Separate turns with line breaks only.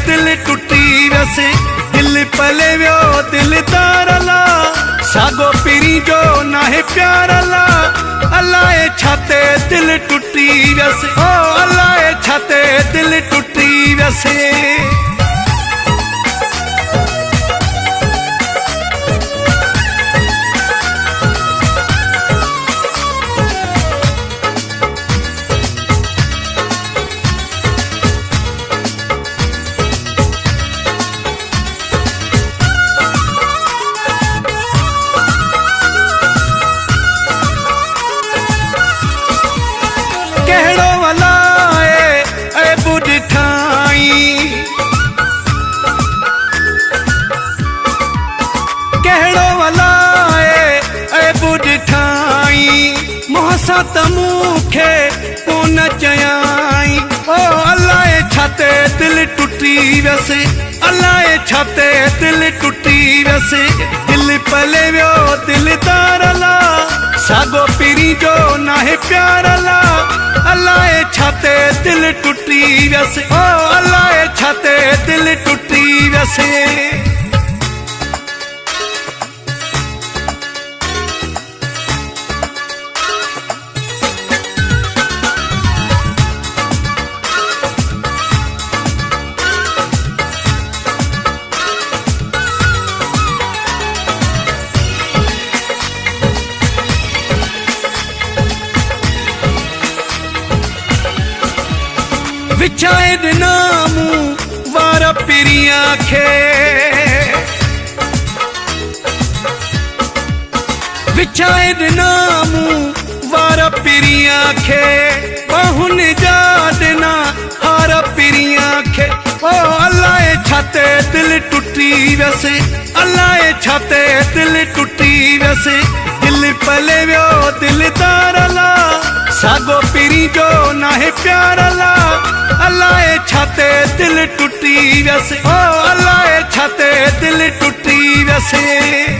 दिल टुटी वैसे दिल पले व्यो दिल तारला सागो पीरी जो ना है प्यार अल्लाह छाते दिल टुटी वैसे ओ अल्लाह छाते दिल टुटी वैसे तमुखे कोन चयाई ओ अल्लाह छाते दिल टुटी वैसे अल्लाह छाते दिल टुटी वैसे दिल पले व्यो दिल तारला सागो पीरी जो ना है प्यार अल्लाह छाते दिल टुटी वैसे ओ अल्लाह छाते दिल टुटी वैसे विछाए नामू वार पिरिया खे विछाए नामू वार पिरिया खे बहुन जा देना हार पिरिया खे ओ अल्लाह छाते दिल टुटी वैसे अल्लाह छाते दिल टुटी वैसे दिल पले व्यो दिल तारला सागो पीरी जो ना है प्यार अल्लाह छाते दिल टुटी वैसे ओ अल्लाह छाते दिल टुटी वैसे